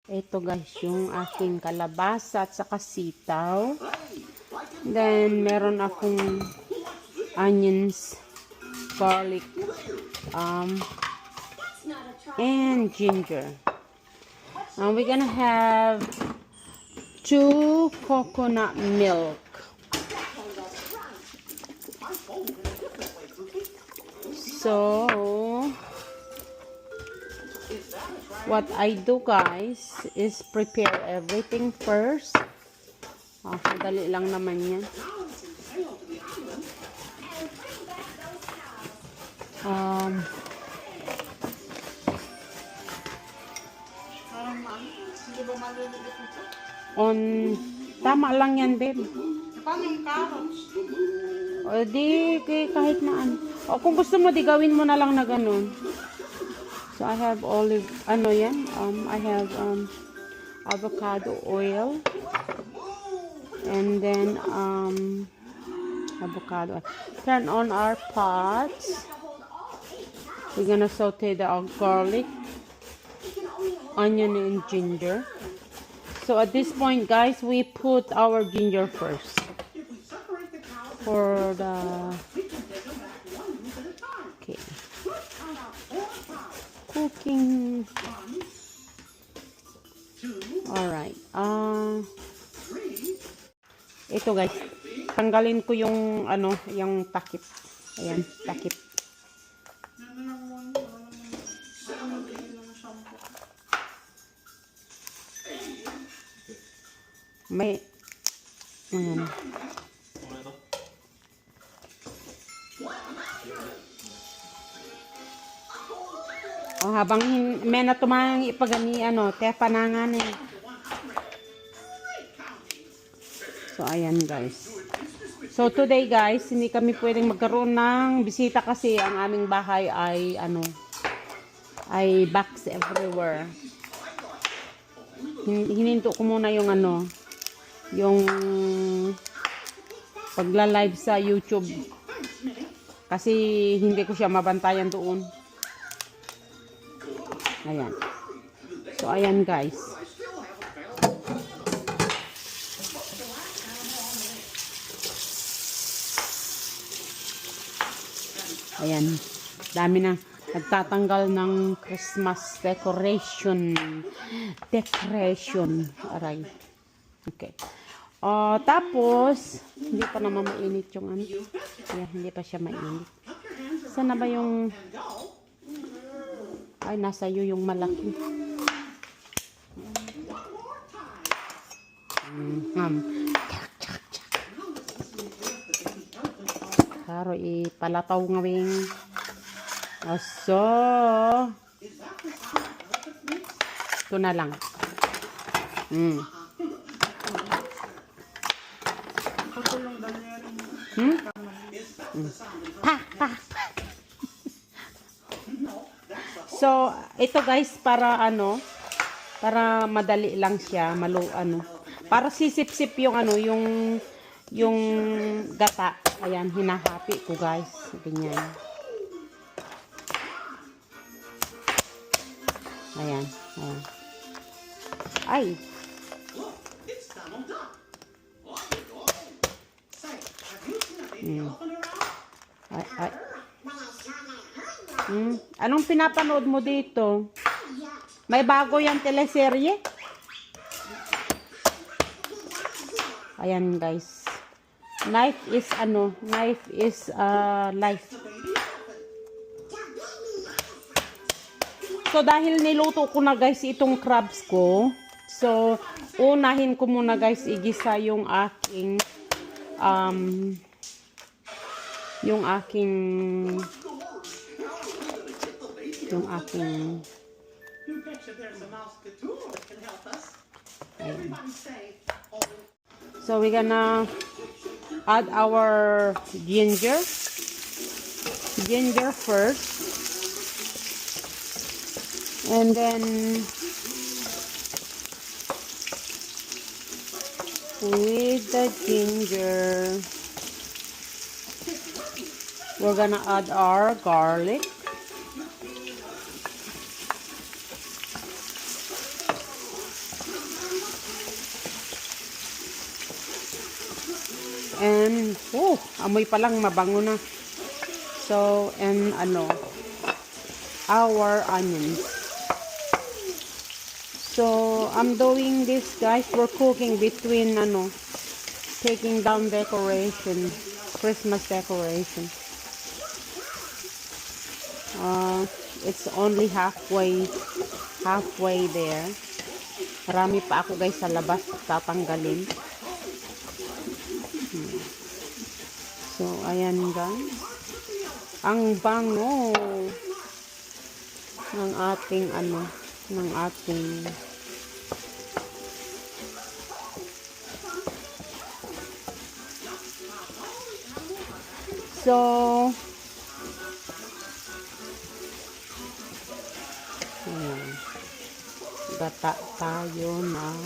Ito guys, yung aking kalabasa at saka sitaw. Then, meron akong onions, garlic, and ginger. We're gonna have 2 coconut milk. So, what I do guys is prepare everything first. Madali lang naman yan. Tama lang yan, babe. Paano yung carrots? O di, kahit na ano. O kung gusto mo, di gawin mo na lang na ganun. So, I have olive, I have avocado oil. And then, avocado oil. Turn on our pots. We're gonna saute the garlic, onion, and ginger. So, at this point, guys, we put our ginger first. For the... Okay. Cooking. Alright. Ito guys. Tanggalin ko yung yung takip. Ayan, takip. May ayan. Habang may natumang ipagani te panangan eh. So ayan guys. So today guys, hindi kami pwedeng magkaroon ng bisita kasi ang aming bahay ay ay box everywhere. Hininto ko muna yung yung pagla-live sa YouTube. Kasi hindi ko siya mabantayan doon. Ayan. So, ayan guys. Ayan. Dami na nagtatanggal ng Christmas decoration. Aray. Okay. Tapos, hindi pa naman mainit yung Ayan, hindi pa siya mainit. Sana ba yung... Ay, nasa iyo yung malaki. Karo ipalataw ngawing. Aso. Ito na lang. So, ito guys, para para madali lang siya, para sisip-sip yung yung gata. Ayan, hinahapi ko guys. Ganyan. Ayan, ayan. Ay. Ay. Anong pinapanood mo dito? May bago yan teleserye? Ayan guys. Knife is life. So dahil niluto ko na guys itong crabs ko, so unahin ko muna guys igisa yung aking So we're gonna add our ginger first, and then with the ginger we're gonna add our garlic. and amoy pa lang mabango na. So, and our onions. So, I'm doing this, guys. We're cooking between, taking down decoration, Christmas decoration. It's only halfway there. Marami pa ako, guys, sa labas tatanggalin. So, ayan, guys. Ang bango ng ating so ayan, gata tayo ng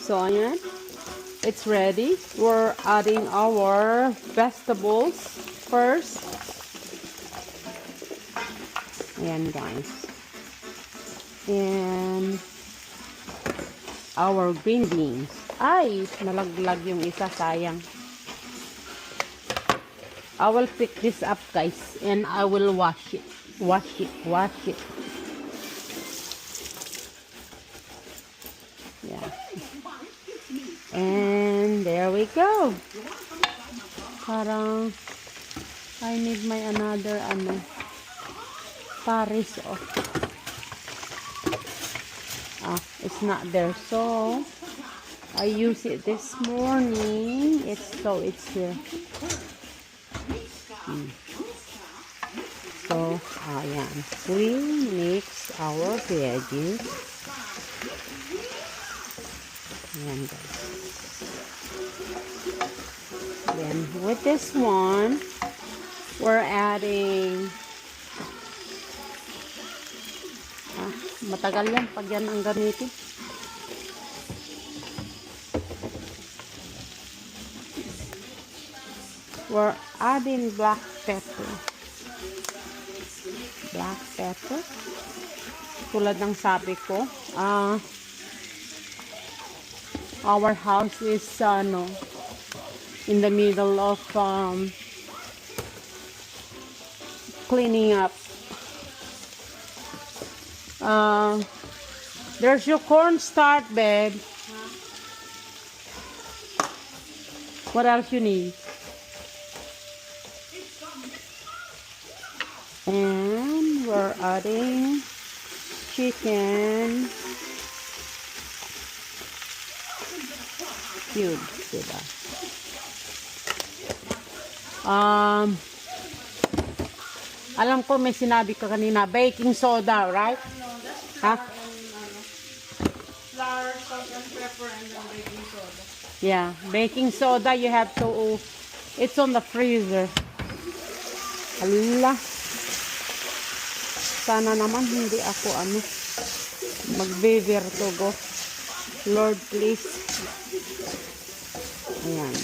so ayan, it's ready. We're adding our vegetables first. Ayan, guys. And our green beans. Ay, nalaglag yung isa, sayang. I will pick this up, guys, and I will wash it. Wash it. Yeah. And there we go. Parang I need my another Paris it's not there, so I use it this morning. It's here. So ayan, we mix our veggies. Ayan, guys. Then with this one, we're adding matagal yan pag yan ang gamitin. We're adding black pepper. Tulad ng sabi ko, our house is in the middle of cleaning up. There's your cornstarch, babe. What else you need? And we're adding chicken cubes, diba? Alam ko may sinabi ka kanina, baking soda, right? Huh? Flour, salt, and pepper, and then baking soda. Yeah, baking soda, you have to, it's on the freezer. Hala. Sana naman hindi ako magbe-vertigo. Lord, please. Ayan.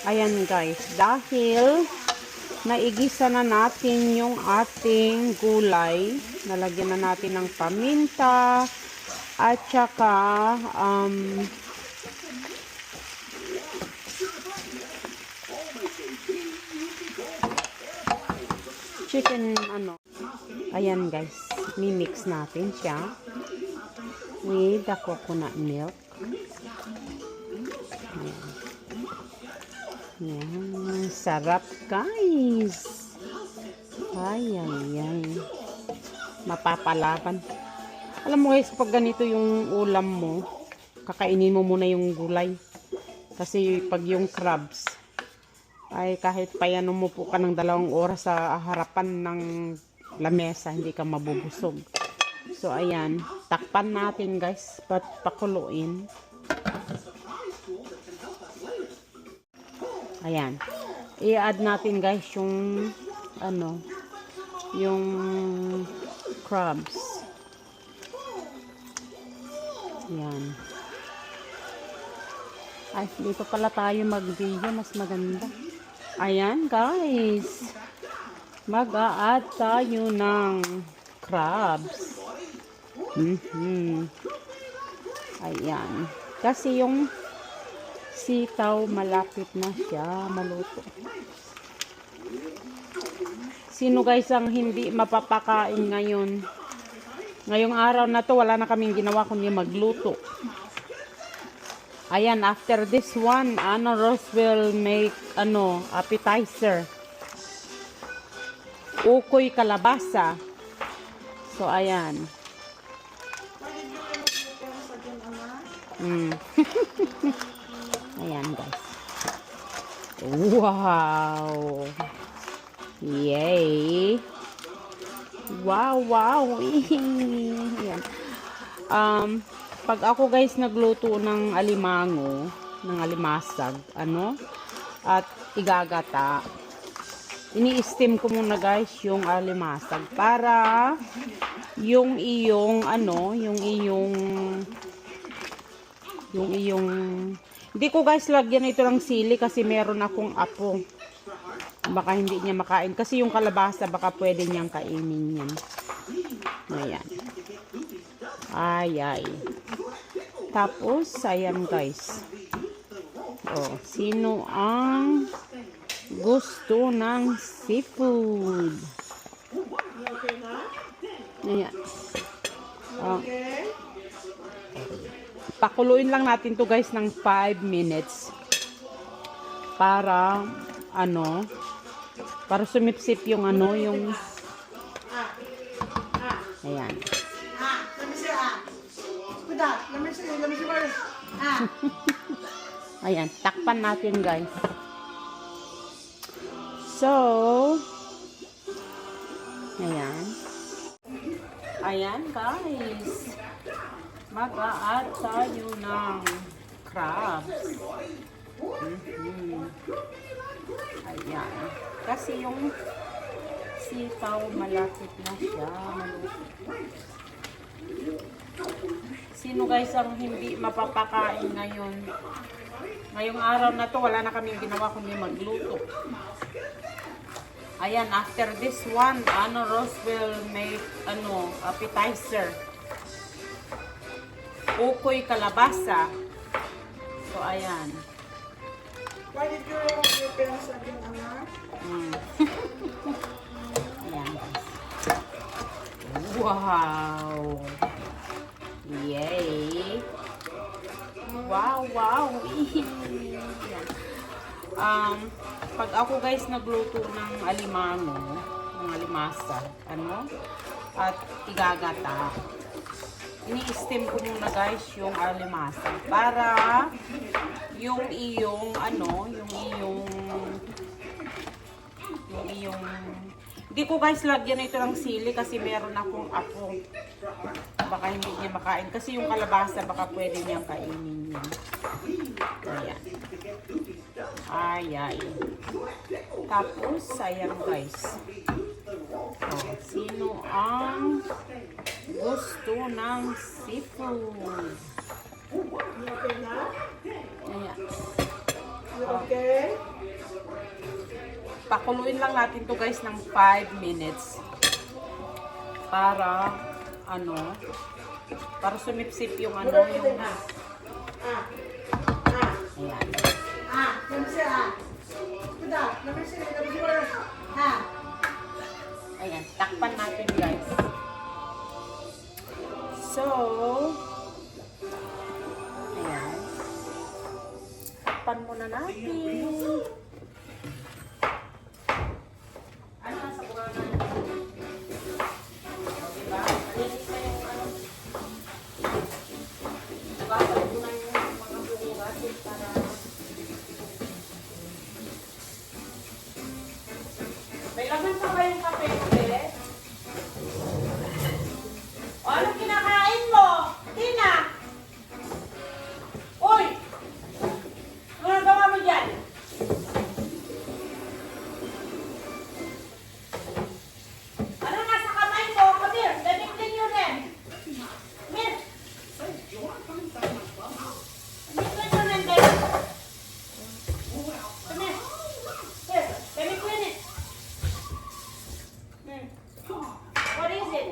Ayan guys, dahil naigisa na natin yung ating gulay, nalagyan na natin ng paminta at saka chicken ano. Ayan guys, mimix natin siya with the coconut milk. Ayan. Yan, sarap guys. Ay, ay, ay. Mapapalaban. Alam mo guys, pag ganito yung ulam mo, kakainin mo muna yung gulay. Kasi pag yung crabs, ay kahit payan mo po ka ng 2 oras sa harapan ng lamesa, hindi ka mabubusog. So, ayan. Takpan natin guys, pakuluin. Ayan. I-add natin guys yung ano, yung crabs. Ayan. Ay, dito pala tayo mag-video, mas maganda. Ayan guys. Mag-a-add tayo ng crabs. Ayan. Kasi yung sitaw, malapit na siya maluto. Sino guys ang hindi mapapakain ngayon? Ngayong araw na to, wala na kaming ginawa kundi magluto. Ayan, after this one, Rose will make, appetizer. Ukoy kalabasa. So, ayan. Ayan guys. Wow. Yay. Wow, wow. Ayan. Pag ako guys nagluto ng alimango, ng alimasag, at igagata, ini-steam ko muna guys yung alimasag para yung iyong hindi ko guys lagyan ito ng sili kasi meron akong apo. Baka hindi niya makain. Kasi yung kalabasa baka pwede niyang kainin yan. Ayan. Ay, ay. Tapos, ayan guys. Oh, sino ang gusto ng seafood? Ayan. Oh. Pakuluin lang natin to guys ng 5 minutes para para sumipsip yung yung ayan. Ayan, takpan natin guys. So, ayan. Ayan guys. Mag-a-add tayo ng crabs. Ayan. Kasi yung sitaw malapit na siya maluto. Sino guys ang hindi mapapakain ngayon? Ngayong araw na to, wala na kaming ginawa kundi magluto. Ayan, after this one, Rose will make appetizer. Ukoy kalabasa. So, ayan. Why did you remove your pants again, Anna? Ayan, guys. Wow! Yay! Wow, wow! Ayan. Pag ako guys nagluto ng alimango, ng alimasa, at igagata, ini-steam ko muna guys yung alimasa para yung iyong hindi ko guys lagyan ito ng sili kasi meron akong apo. Baka hindi niya makain kasi yung kalabasa baka pwede niyang kainin yan. Ayan. Ay, ay. Tapos, ayan guys. Oh, sino ang gusto ng seafood. You okay na? Ayan. You okay? Pakuluin lang natin to guys ng 5 minutes. Para, para sumipsip yung yung... Ayan. Let me see, Put that. Let me see. Ayan, takpan natin guys. So, ayan. Takpan muna natin. Ano nasa kuha na? Diba? Malinis na yung Bakit ko na yung mga bukas para... May laman pa ba yung kape? O, anong kinakain mo? Tina! Uy! Ano nagawa mo dyan? Ano nasa kamay mo? Kamir, lamig yun rin. Mir! Lamig yun rin din. Kamir! Here, lamig yun rin. What is it?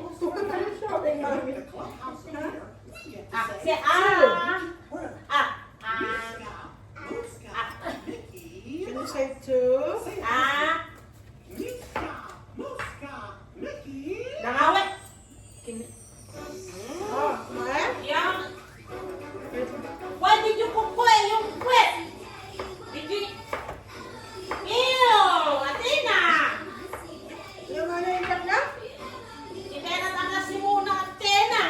Say Can you say two? Nangawit. Oh, what? Yang. Why did you cook yung quit? Did you? Ew, Athena. Yung ano yung na? Hindi na tanga si Muna Athena.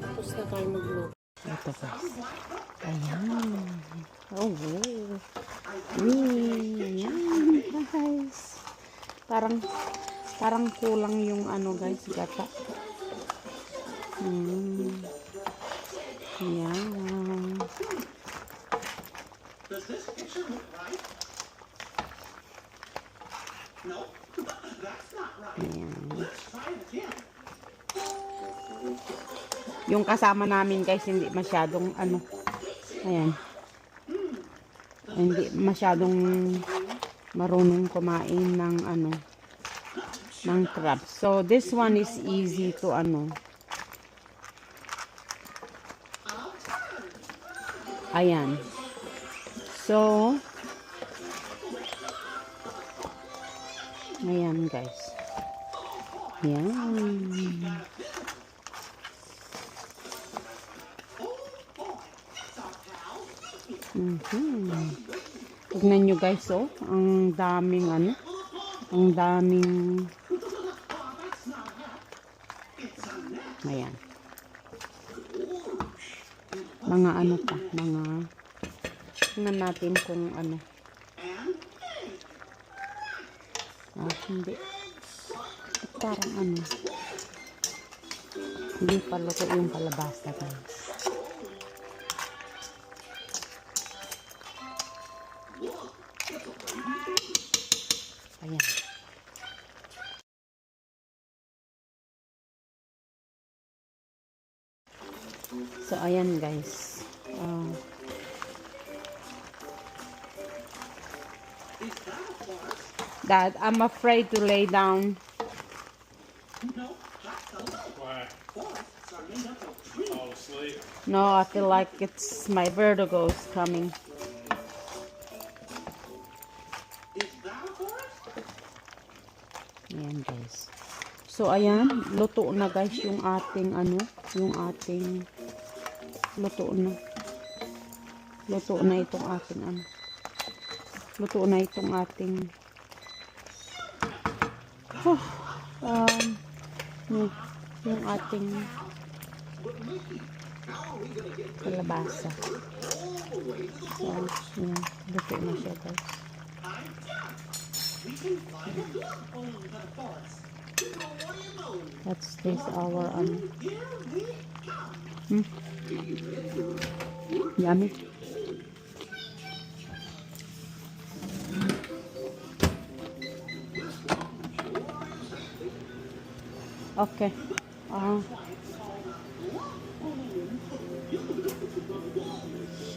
Tapos na tayo magluto. Ito guys. Ayan. Oh, wow. Ayan guys. Parang kulang yung ano guys, gata. Ayan. Does this picture look right? No, that's not right. Let's try it again. Yung kasama namin guys, hindi masyadong ano. Ayan. Hindi masyadong marunong kumain ng ano, ng crab. So this one is easy to ano. Ayan. So ayan guys. Ayan. Tignan nyo guys, oh. Ang daming ano. Ang daming. Ayan. Mga ano pa. Mga. Tingnan natin kung ano. Hindi. Parang ano. Hindi pa luto yung kalabasa guys. Ayan. So, ayan guys. Dad, I'm afraid to lay down. Why? Fall asleep. No, I feel like it's my vertigo is coming. Ayan guys. So ayan, luto na guys yung ating ano, yung ating luto na. Luto na itong ating ano. Luto na itong ating yung ating kalabasa. So, yan, luto na siya guys. That's this our yummy. Okay.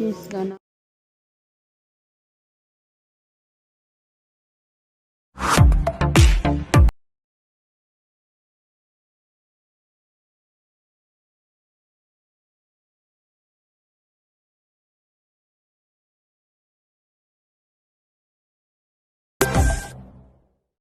She's gonna